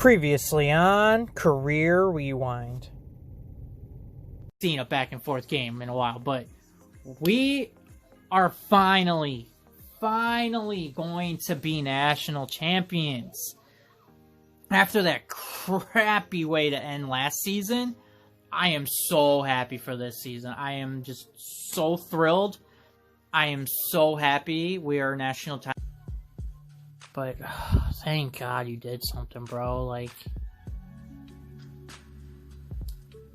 Previously on Career Rewind. Seen a back and forth game in a while, but we are finally going to be national champions. After that crappy way to end last season, I am so happy for this season. I am just so thrilled. I am so happy we are national title. But thank God you did something, bro. Like,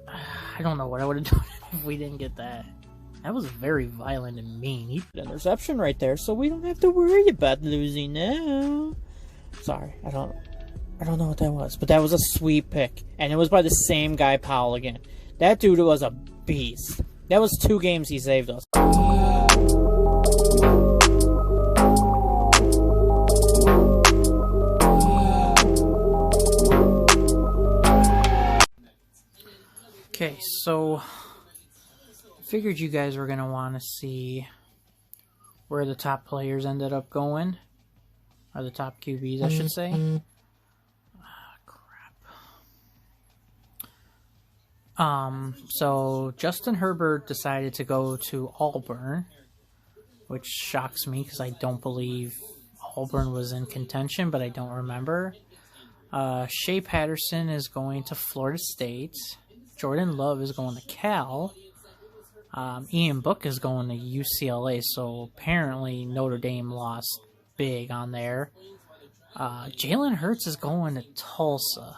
I don't know what I would have done if we didn't get that. That was very violent and mean. He put an interception right there, so we don't have to worry about losing now. Sorry, I don't know what that was, but that was a sweet pick, and it was by the same guy, Kaale again. That dude was a beast. That was 2 games he saved us. Okay, so I figured you guys were going to want to see where the top players ended up going. Or the top QBs, I should say. So Justin Herbert decided to go to Auburn, which shocks me because I don't believe Auburn was in contention, but I don't remember. Shea Patterson is going to Florida State. Jordan Love is going to Cal. Ian Book is going to UCLA, so apparently Notre Dame lost big on there. Jalen Hurts is going to Tulsa.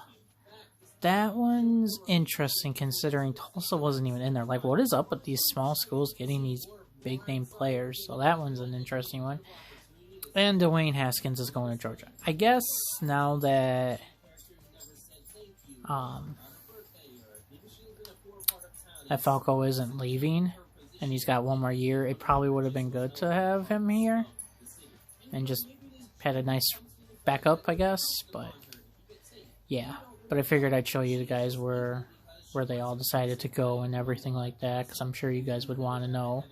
That one's interesting considering Tulsa wasn't even in there. Like, what is up with these small schools getting these big-name players? So that one's an interesting one. And Dwayne Haskins is going to Georgia. I guess now that that Falco isn't leaving and he's got one more year, it probably would have been good to have him here and just had a nice backup, I guess. But yeah, but I figured I'd show you the guys where they all decided to go and everything like that, because I'm sure you guys would want to know.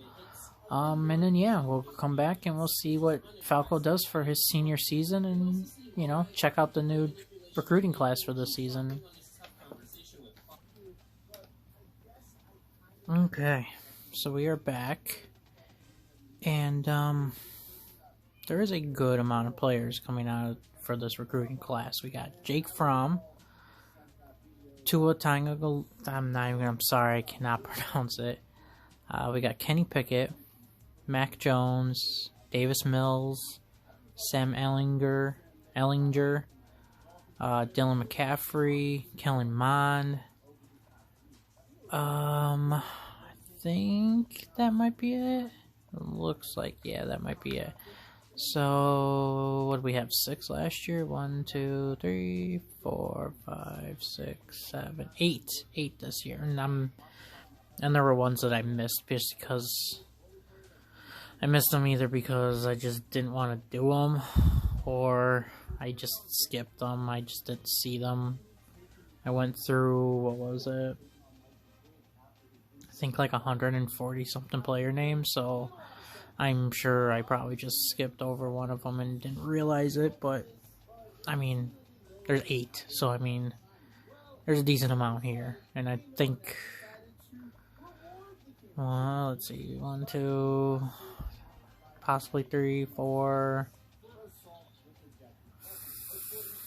And then yeah, we'll come back and we'll see what Falco does for his senior season, and you know, check out the new recruiting class for this season. Okay, so we are back, and there is a good amount of players coming out for this recruiting class. We got Jake Fromm, Tua Tagovailoa. I'm sorry, I cannot pronounce it. We got Kenny Pickett, Mac Jones, Davis Mills, Sam Ellinger, Dylan McCaffrey, Kellen Mond. I think that might be it. Looks like, yeah, that might be it. So, what did we have? 6 last year? 1, 2, 3, 4, 5, 6, 7, 8. 8 this year. And there were ones that I missed just because I missed them either because I just didn't want to do them, or I just skipped them. I just didn't see them. I went through, what was it? I think like 140 something player names, so I'm sure I probably just skipped over one of them and didn't realize it. But I mean, there's 8, so I mean, there's a decent amount here, and I think, well, let's see, 1, 2, possibly 3, 4,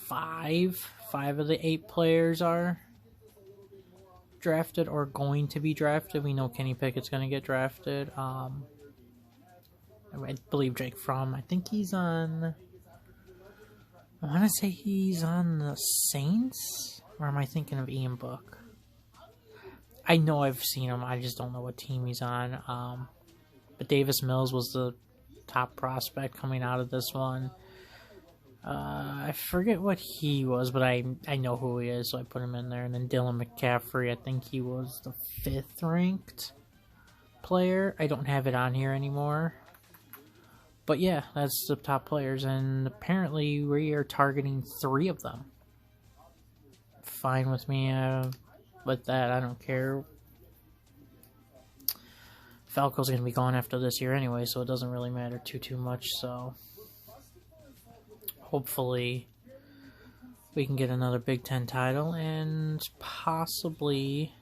5 of the 8 players are drafted or going to be drafted. We know Kenny Pickett's going to get drafted. I believe Jake Fromm, I think he's on, I want to say he's on the Saints, or am I thinking of Ian Book? I know I've seen him, I just don't know what team he's on. But Davis Mills was the top prospect coming out of this one. I forget what he was, but I know who he is, so I put him in there. And then Dylan McCaffrey, I think he was the 5th ranked player. I don't have it on here anymore. But yeah, that's the top players, and apparently we are targeting 3 of them. Fine with me with that, I don't care. Falco's going to be gone after this year anyway, so it doesn't really matter too much, so hopefully we can get another Big Ten title and possibly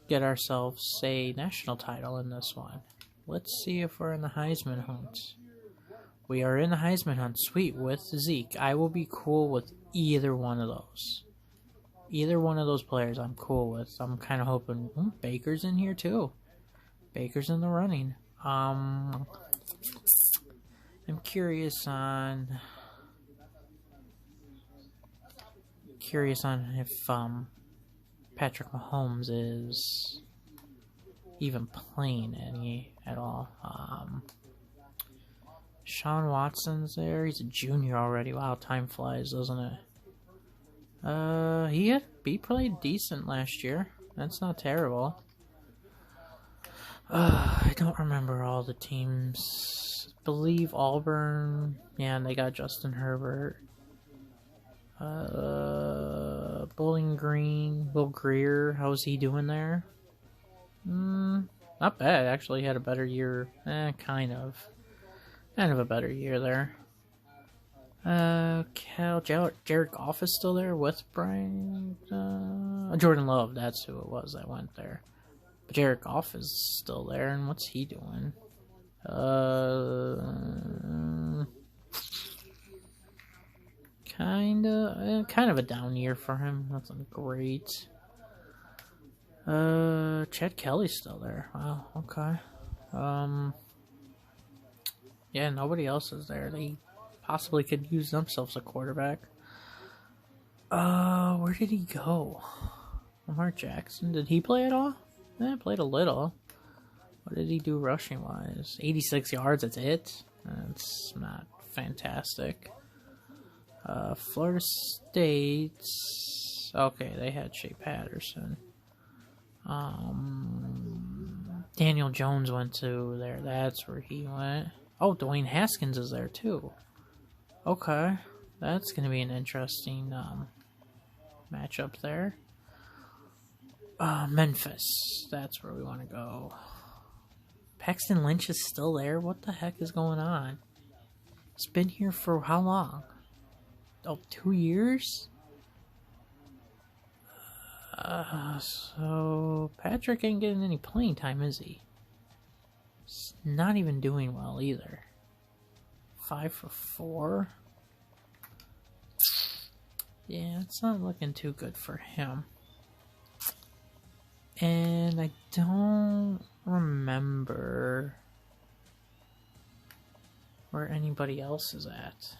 get ourselves a national title in this one. Let's see if we're in the Heisman hunt. We are in the Heisman hunt. Sweet, with Zeke. I will be cool with either one of those. Either one of those players I'm cool with. I'm kind of hoping Baker's in here too. Baker's in the running. I'm curious on if Patrick Mahomes is even playing any at all. Sean Watson's there. He's a junior already. Wow, time flies, doesn't it? He played decent last year. That's not terrible. I don't remember all the teams. I believe Auburn. Yeah, and they got Justin Herbert. Bowling Green, Will Greer. How's he doing there? Not bad. Actually, had a better year. Kind of a better year there. Jared Goff is still there with Brian. Jordan Love. That's who it was that went there. But Jared Goff is still there, and what's he doing? Kind of a down year for him. Nothing great. Chad Kelly's still there. Wow, okay. Yeah, nobody else is there. They possibly could use themselves a quarterback. Where did he go? Lamar Jackson. Did he play at all? Yeah, played a little. What did he do rushing wise? 86 yards, that's it? That's not fantastic. Florida State. Okay, they had Shea Patterson. Daniel Jones went to there. That's where he went. Oh, Dwayne Haskins is there too. Okay, that's going to be an interesting matchup there. Memphis. That's where we want to go. Paxton Lynch is still there? What the heck is going on? He's been here for how long? Oh, 2 years? So Patrick ain't getting any playing time, is he? He's not even doing well either. 5 for 4. Yeah, it's not looking too good for him. And I don't remember where anybody else is at.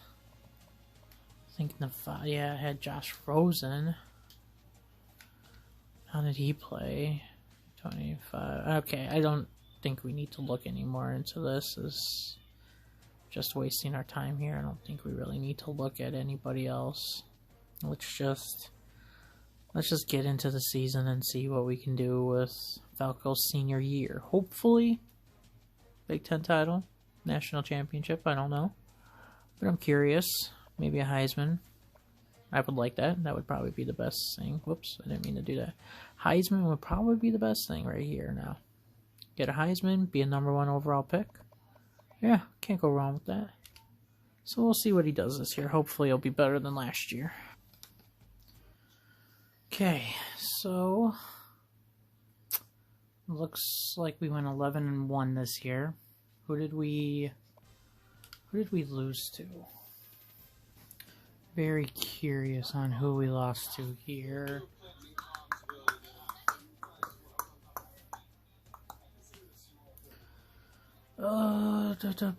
I think Nevada, yeah, I had Josh Rosen. How did he play? 25. Okay, I don't think we need to look anymore into this. It's just wasting our time here. I don't think we really need to look at anybody else. Let's just get into the season and see what we can do with Falco's senior year. Hopefully, Big Ten title, national championship. I don't know, but I'm curious. Maybe a Heisman. I would like that. That would probably be the best thing. Whoops, I didn't mean to do that. Heisman would probably be the best thing right here now. Get a Heisman, be a #1 overall pick. Yeah, can't go wrong with that. So we'll see what he does this year. Hopefully he'll be better than last year. Okay, so looks like we went 11-1 this year. Who did we lose to? Very curious on who we lost to here.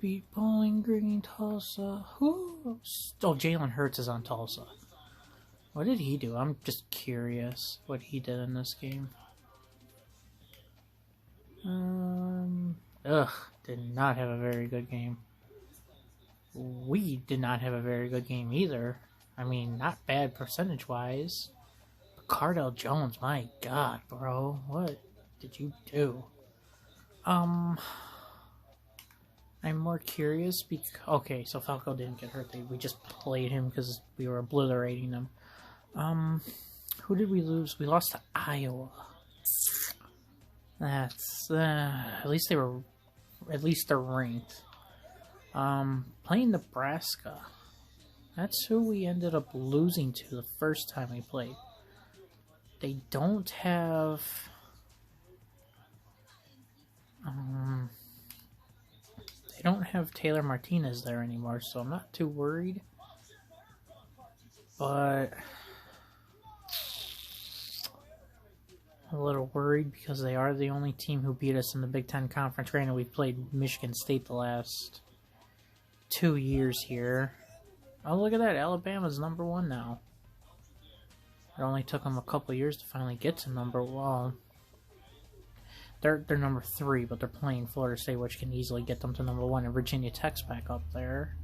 Beat Bowling Green, Tulsa. Who? Oh, Jalen Hurts is on Tulsa. What did he do? I'm just curious what he did in this game. Did not have a very good game. We did not have a very good game either. I mean, not bad percentage-wise. But Cardell Jones, my God, bro. What did you do? I'm more curious because... Okay, so Falco didn't get hurt. We just played him because we were obliterating them. Who did we lose? We lost to Iowa. That's... at least they're ranked. Playing Nebraska. That's who we ended up losing to the first time we played. They don't have... they don't have Taylor Martinez there anymore, so I'm not too worried. But... a little worried because they are the only team who beat us in the Big Ten Conference. Granted, we've played Michigan State the last 2 years here. Oh, look at that. Alabama's #1 now. It only took them a couple years to finally get to #1. They're #3, but they're playing Florida State, which can easily get them to #1, and Virginia Tech's back up there.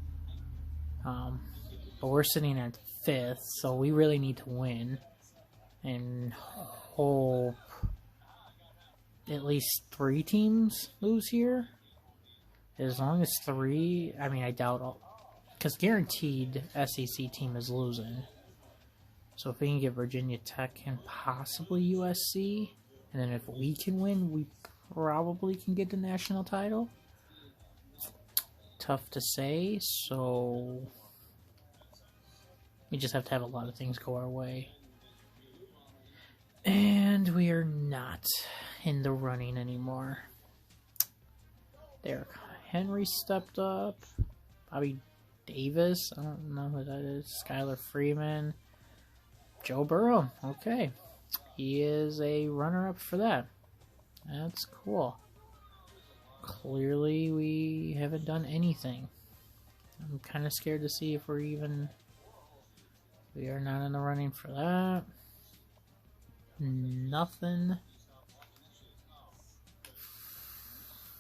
But we're sitting at 5th, so we really need to win and hope at least 3 teams lose here. As long as 3, I mean, I doubt all, because guaranteed SEC team is losing. So if we can get Virginia Tech and possibly USC, and then if we can win, we probably can get the national title. Tough to say, so we just have to have a lot of things go our way. And we are not in the running anymore. Derrick Henry stepped up. Bobby Davis, I don't know who that is. Skylar Freeman. Joe Burrow, okay. He is a runner-up for that. That's cool. Clearly, we haven't done anything. I'm kind of scared to see if we're even... we are not in the running for that. Nothing.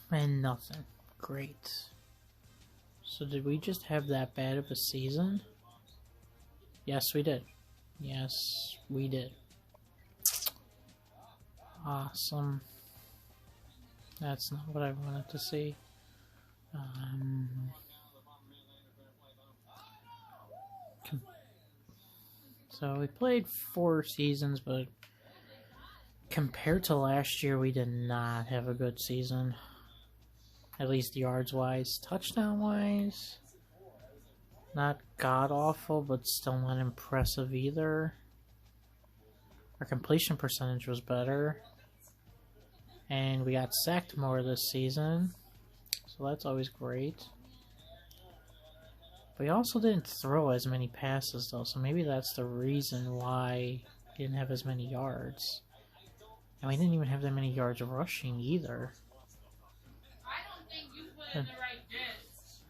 And nothing. Great. So did we just have that bad of a season? Yes, we did. Yes, we did. Awesome. That's not what I wanted to see. So we played 4 seasons, but compared to last year, we did not have a good season. At least yards-wise. Touchdown-wise, not god-awful, but still not impressive either. Our completion percentage was better. And we got sacked more this season, so that's always great. We also didn't throw as many passes, though, so maybe that's the reason why we didn't have as many yards. And we didn't even have that many yards rushing either. I don't think you put in the right disc.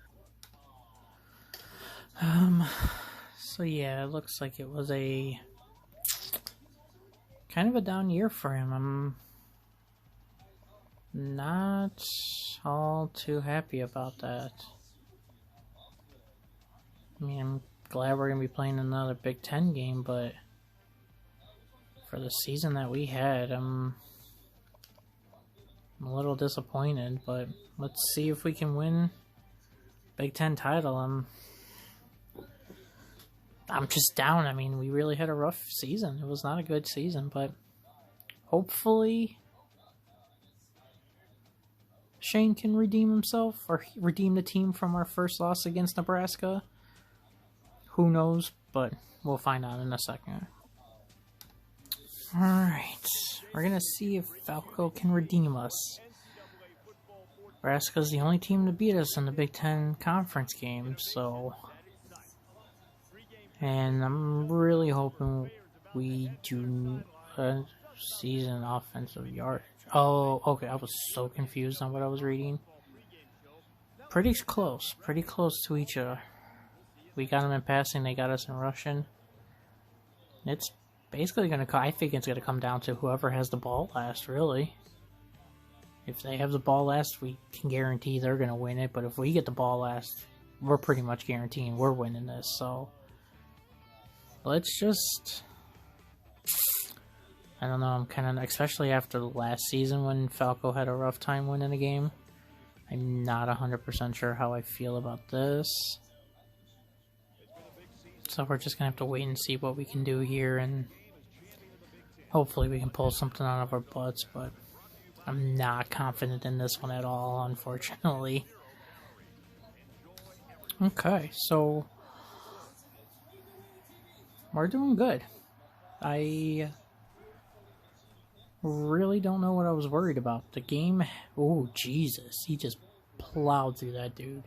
So yeah, it looks like it was a kind of a down year for him. I'm not all too happy about that. I mean, I'm glad we're going to be playing another Big Ten game, but for the season that we had, I'm a little disappointed, but let's see if we can win Big Ten title. I'm just down. I mean, we really had a rough season. It was not a good season, but hopefully Shane can redeem himself or redeem the team from our first loss against Nebraska. Who knows, but we'll find out in a second. Alright, we're going to see if Falco can redeem us. Nebraska's the only team to beat us in the Big Ten Conference game, so... and I'm really hoping we do a season offensive yardage. Oh, okay, I was so confused on what I was reading. Pretty close to each other. We got them in passing, they got us in rushing. It's basically going to, I think it's going to come down to whoever has the ball last, really. If they have the ball last, we can guarantee they're going to win it. But if we get the ball last, we're pretty much guaranteeing we're winning this. So, let's just... I don't know, I'm kind of... especially after last season when Falco had a rough time winning a game. I'm not 100% sure how I feel about this. So we're just going to have to wait and see what we can do here, and hopefully we can pull something out of our butts, but I'm not confident in this one at all, unfortunately. Okay, so we're doing good. I really don't know what I was worried about. The game... Oh, Jesus. He just plowed through that dude.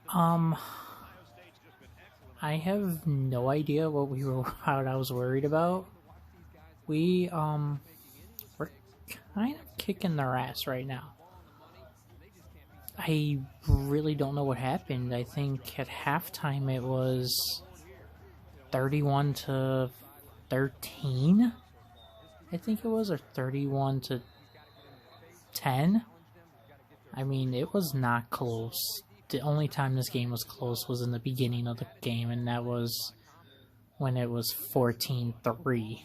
I have no idea what I was worried about. We're kind of kicking their ass right now. I really don't know what happened. I think at halftime it was 31 to 13. I think it was, or 31 to 10. I mean, it was not close. The only time this game was close was in the beginning of the game, and that was when it was 14-3.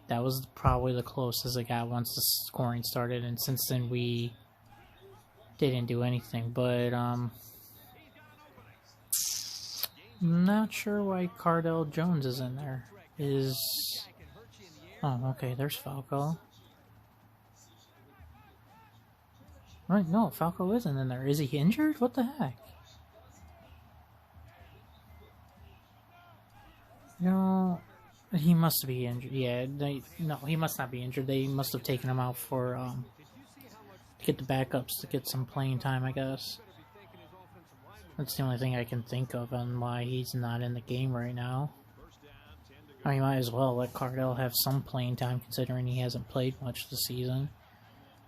That was probably the closest it got once the scoring started, and since then we didn't do anything. But I'm not sure why Cardell Jones is in there. Oh, okay, there's Falco. Right, no, Falco isn't in there. Is he injured? What the heck? No, he must be injured. Yeah, no, he must not be injured. They must have taken him out for to get the backups to get some playing time, I guess. That's the only thing I can think of on why he's not in the game right now. I mean, might as well let Cardell have some playing time, considering he hasn't played much this season.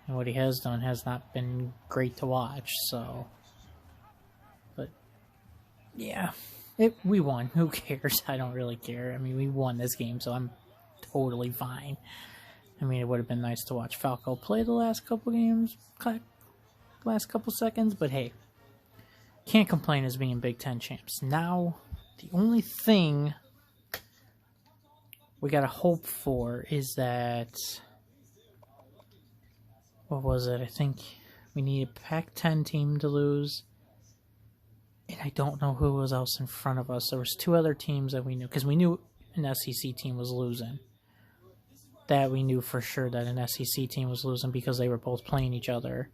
And what he has done has not been great to watch, so... But, yeah. We won. Who cares? I don't really care. I mean, we won this game, so I'm totally fine. I mean, it would have been nice to watch Falco play the last couple games, last couple seconds, but hey. Can't complain as being Big Ten champs. Now, the only thing we gotta hope for is that... What was it? I think we need a Pac-10 team to lose. And I don't know who was else in front of us. There was two other teams that we knew. Because we knew an SEC team was losing. That we knew for sure that an SEC team was losing because they were both playing each other.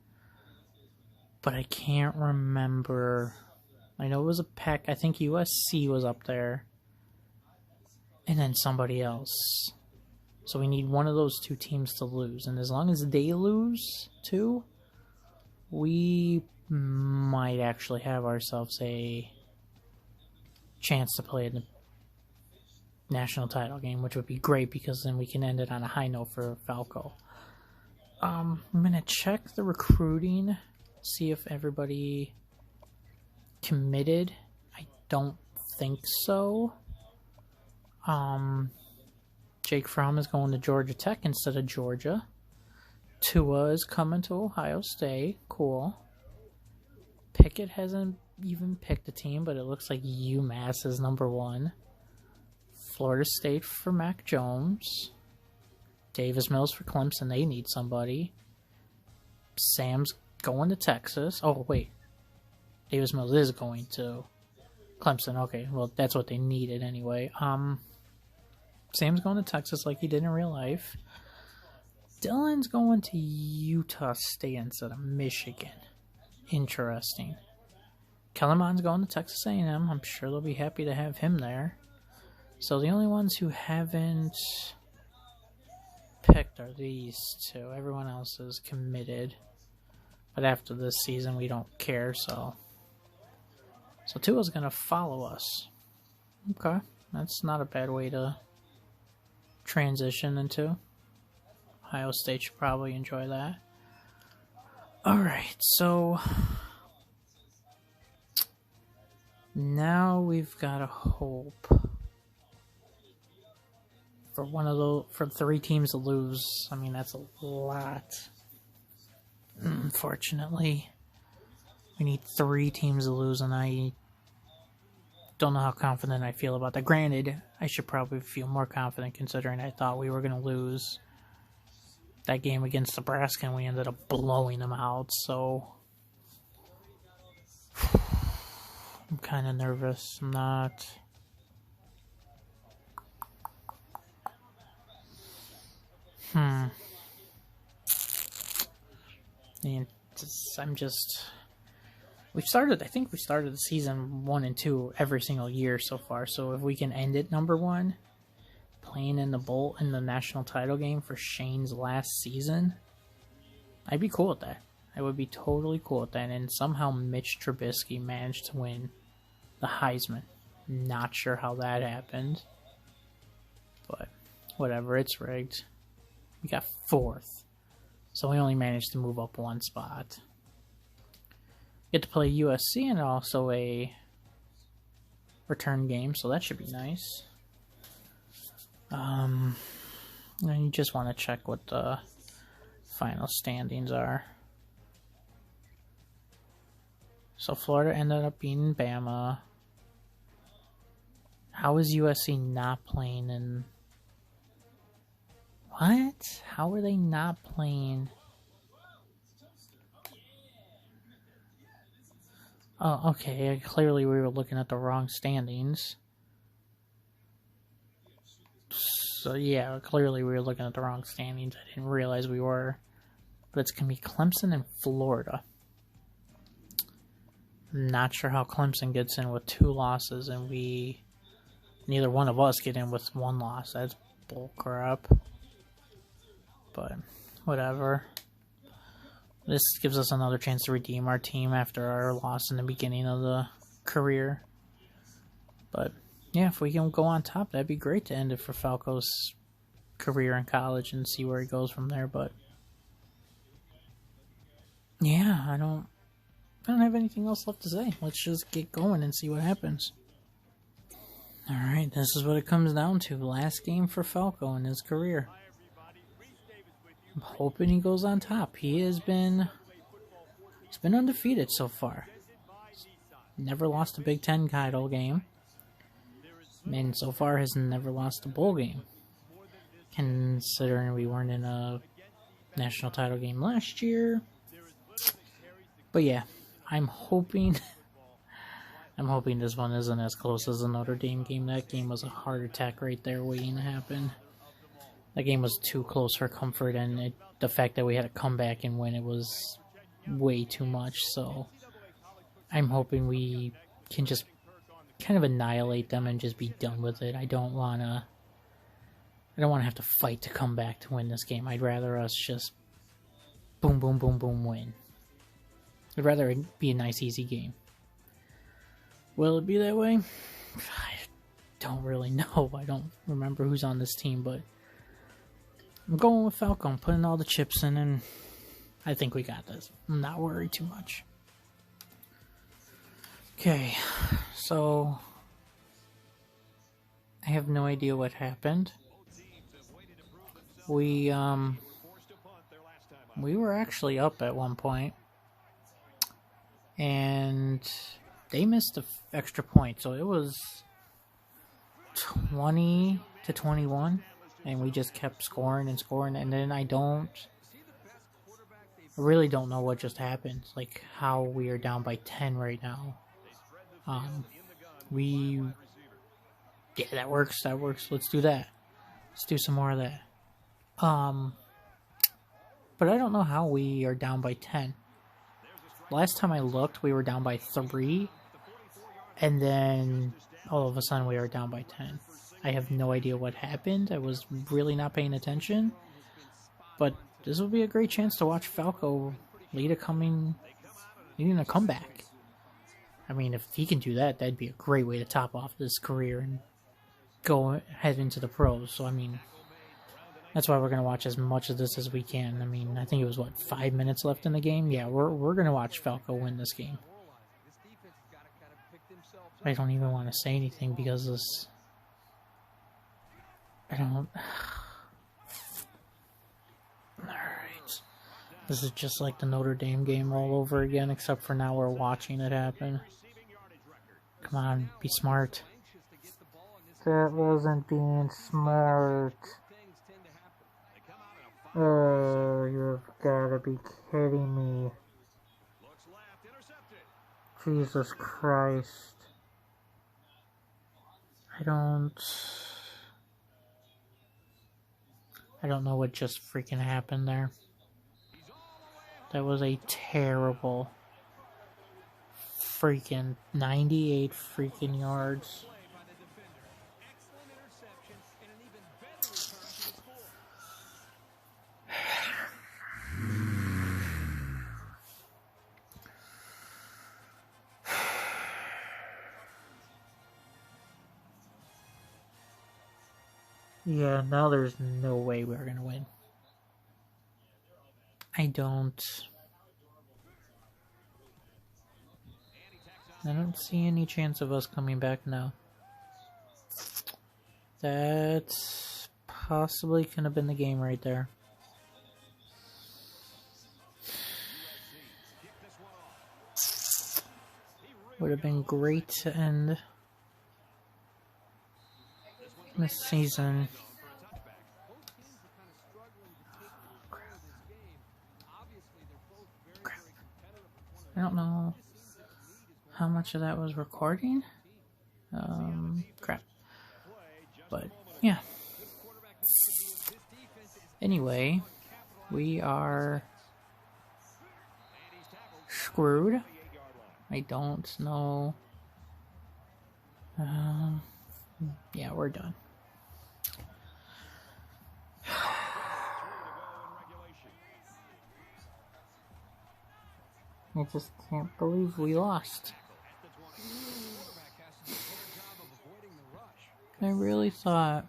But I can't remember. I know it was a Pac. I think USC was up there. And then somebody else. So we need one of those two teams to lose. And as long as they lose, too, we might actually have ourselves a chance to play in the national title game, which would be great because then we can end it on a high note for Falco. I'm going to check the recruiting, see if everybody committed. I don't think so. Jake Fromm is going to Georgia Tech instead of Georgia. Tua is coming to Ohio State. Cool. Pickett hasn't even picked a team, but it looks like UMass is number 1. Florida State for Mac Jones. Davis Mills for Clemson. They need somebody. Sam's going to Texas. Oh, wait. Davis Mills is going to Clemson. Okay, well, that's what they needed anyway. Sam's going to Texas like he did in real life. Dylan's going to Utah State instead of Michigan. Interesting. Kellerman's going to Texas A&M. I'm sure they'll be happy to have him there. So the only ones who haven't picked are these two. Everyone else is committed. But after this season, we don't care, so Tua's going to follow us. Okay. That's not a bad way to transition into. Ohio State should probably enjoy that. Alright, so now we've got to hope for 3 teams to lose. I mean, that's a lot. Unfortunately, we need 3 teams to lose, and I don't know how confident I feel about that. Granted, I should probably feel more confident considering I thought we were going to lose that game against Nebraska, and we ended up blowing them out, so I'm kind of nervous. I'm not... And I'm just... I think we started the season 1 and 2 every single year so far. So if we can end it number 1, playing in the national title game for Shane's last season, I'd be cool with that. I would be totally cool with that. And somehow Mitch Trubisky managed to win the Heisman. Not sure how that happened, but whatever. It's rigged. We got 4th, so we only managed to move up 1 spot. Get to play USC and also a return game, so that should be nice. And you just want to check what the final standings are. So Florida ended up beating Bama. How is USC not playing in... What? How are they not playing... Oh, okay. Clearly we were looking at the wrong standings. So, yeah, clearly we were looking at the wrong standings. I didn't realize we were. But it's going to be Clemson and Florida. I'm not sure how Clemson gets in with 2 losses, and neither one of us get in with 1 loss. That's bullcrap. But, whatever. This gives us another chance to redeem our team after our loss in the beginning of the career. But, yeah, if we can go on top, that'd be great to end it for Falco's career in college and see where he goes from there. But, yeah, I don't have anything else left to say. Let's just get going and see what happens. Alright, this is what it comes down to. Last game for Falco in his career. I'm hoping he goes on top. He's been undefeated so far. Never lost a Big Ten title game. And so far has never lost a bowl game. Considering we weren't in a national title game last year. But yeah, I'm hoping this one isn't as close as the Notre Dame game. That game was a heart attack right there waiting to happen. That game was too close for comfort, and the fact that we had to come back and win it was way too much. So I'm hoping we can just kind of annihilate them and just be done with it. I don't want to have to fight to come back to win this game. I'd rather us just boom, boom, boom, boom, win. I'd rather it be a nice, easy game. Will it be that way? I don't really know. I don't remember who's on this team, but I'm going with Falco. I'm putting all the chips in, and I think we got this. I'm not worried too much. Okay, so I have no idea what happened. We were actually up at one point, and they missed an extra point, so it was 20-21. And we just kept scoring and scoring, and then I really don't know what just happened. Like, how we are down by 10 right now. Yeah, that works. Let's do that. Let's do some more of that. But I don't know how we are down by 10. Last time I looked, we were down by 3, and then all of a sudden we were down by 10. I have no idea what happened. I was really not paying attention. But this will be a great chance to watch Falco leading a comeback. I mean, if he can do that, that'd be a great way to top off this career and head into the pros. So, I mean, that's why we're going to watch as much of this as we can. I mean, I think it was, 5 minutes left in the game? Yeah, we're going to watch Falco win this game. I don't even want to say anything because this... Alright. This is just like the Notre Dame game all over again, except for now we're watching it happen. Come on, be smart. That wasn't being smart. Oh, you've gotta be kidding me. Jesus Christ. I don't know what just freaking happened there. That was a terrible freaking 98 freaking yards. Yeah, now there's no way we're going to win. I don't see any chance of us coming back now. That possibly could have been the game right there. Would have been great to end this season. Crap. I don't know how much of that was recording. Crap. But, yeah. Anyway, we are screwed. I don't know. Yeah, we're done. I just can't believe we lost. I really thought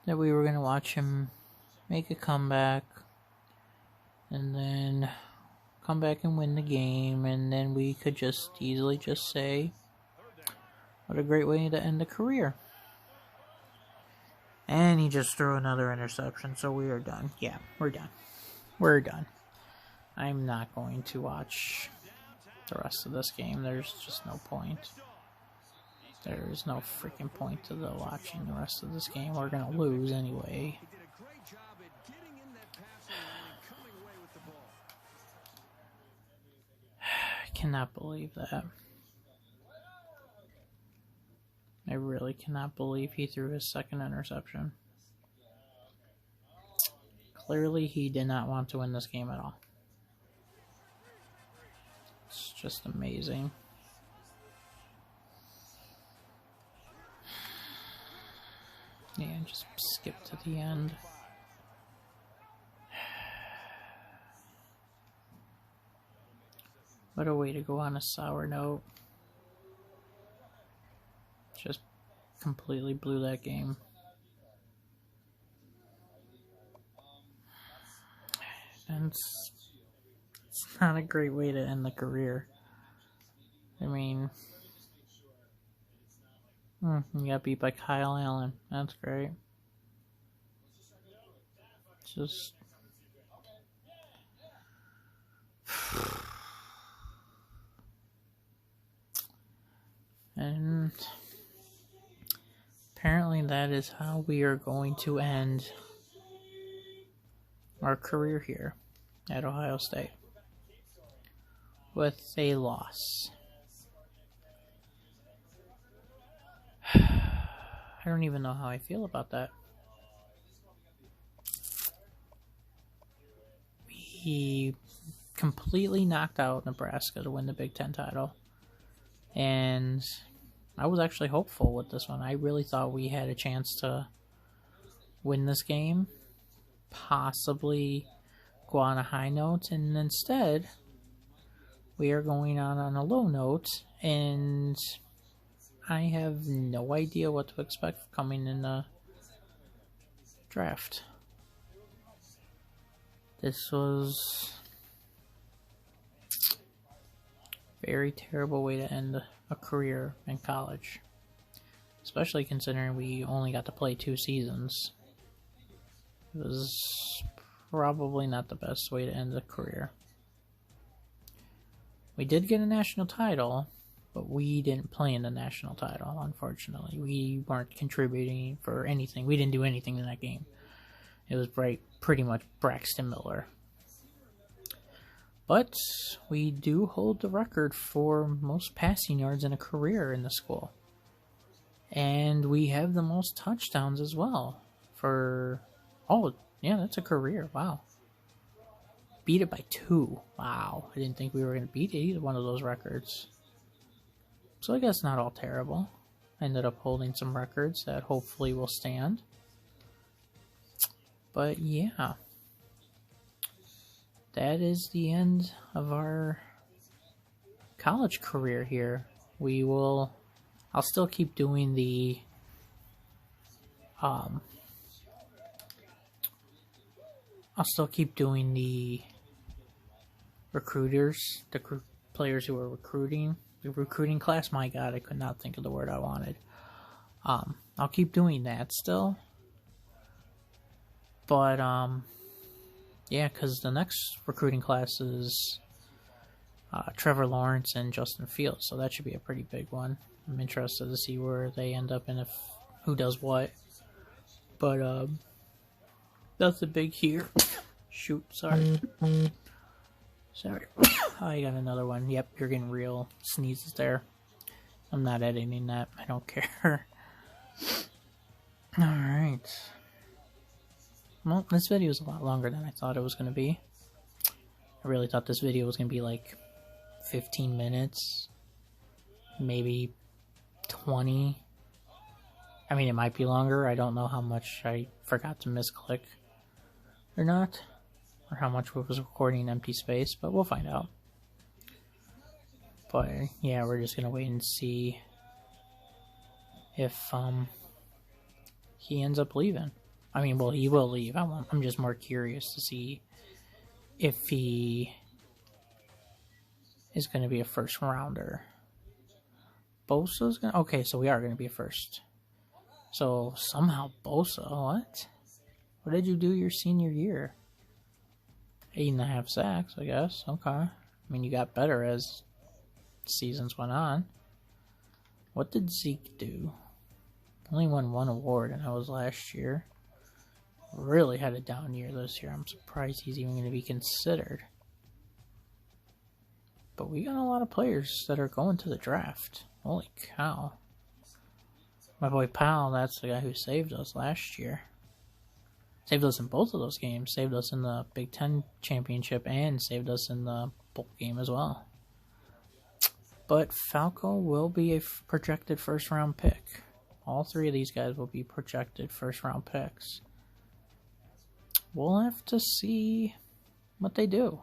that we were going to watch him make a comeback and then come back and win the game, and then we could just easily just say, what a great way to end a career. And he just threw another interception, so we are done. Yeah, we're done. We're done. I'm not going to watch the rest of this game. There's just no point. There's no freaking point to watching the rest of this game. We're going to lose anyway. I cannot believe that. I really cannot believe he threw his second interception. Clearly, he did not want to win this game at all. It's just amazing. Yeah, just skip to the end. What a way to go on a sour note. Just completely blew that game. And it's not a great way to end the career. I mean, you got beat by Kyle Allen. That's great. Just and apparently that is how we are going to end our career here at Ohio State, with a loss. I don't even know how I feel about that. We completely knocked out Nebraska to win the Big Ten title, and I was actually hopeful with this one. I really thought we had a chance to win this game, possibly go on a high note, and instead we are going on a low note, and I have no idea what to expect coming in the draft. This was a very terrible way to end a career in college, especially considering we only got to play 2 seasons. It was probably not the best way to end a career. We did get a national title, but we didn't play in the national title, unfortunately. We weren't contributing for anything. We didn't do anything in that game. It was pretty much Braxton Miller. But we do hold the record for most passing yards in a career in the school. And we have the most touchdowns as well. Oh, yeah, that's a career. Wow. beat it by 2. Wow, I didn't think we were going to beat either one of those records. So I guess not all terrible. I ended up holding some records that hopefully will stand. But yeah, that is the end of our college career here. I'll still keep doing the recruiters, the players who are recruiting, the recruiting class. My God, I could not think of the word I wanted. I'll keep doing that still. But, yeah, because the next recruiting class is Trevor Lawrence and Justin Fields, so that should be a pretty big one. I'm interested to see where they end up and who does what. But, nothing big here. Shoot, sorry. Sorry. I got another one. Yep, you're getting real sneezes there. I'm not editing that. I don't care. Alright. Well, this video is a lot longer than I thought it was going to be. I really thought this video was going to be like 15 minutes. Maybe 20. I mean, it might be longer. I don't know how much I forgot to misclick or not. Or how much was recording in empty space, but we'll find out. But yeah, we're just gonna wait and see if he ends up leaving. I mean, well, he will leave. I'm just more curious to see if he is going to be a first rounder. Bosa's gonna. Okay, so we are going to be a first. So somehow Bosa. What? What did you do your senior year? 8.5 sacks, I guess. Okay. I mean, you got better as seasons went on. What did Zeke do? Only won 1 award, and that was last year. Really had a down year this year. I'm surprised he's even going to be considered. But we got a lot of players that are going to the draft. Holy cow. My boy Powell, that's the guy who saved us last year. Saved us in both of those games. Saved us in the Big Ten championship and saved us in the bowl game as well. But Falco will be a projected first-round pick. All 3 of these guys will be projected first-round picks. We'll have to see what they do.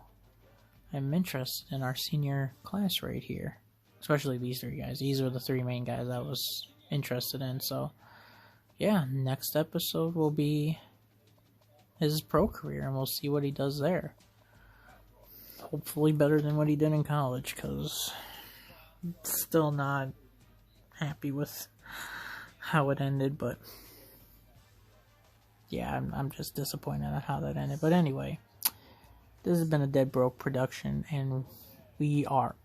I'm interested in our senior class right here. Especially these 3 guys. These are the 3 main guys I was interested in. So, yeah, next episode will be his pro career, and we'll see what he does there. Hopefully better than what he did in college, because still not happy with how it ended, but yeah, I'm just disappointed at how that ended. But anyway, this has been a Dead Broke production, and we are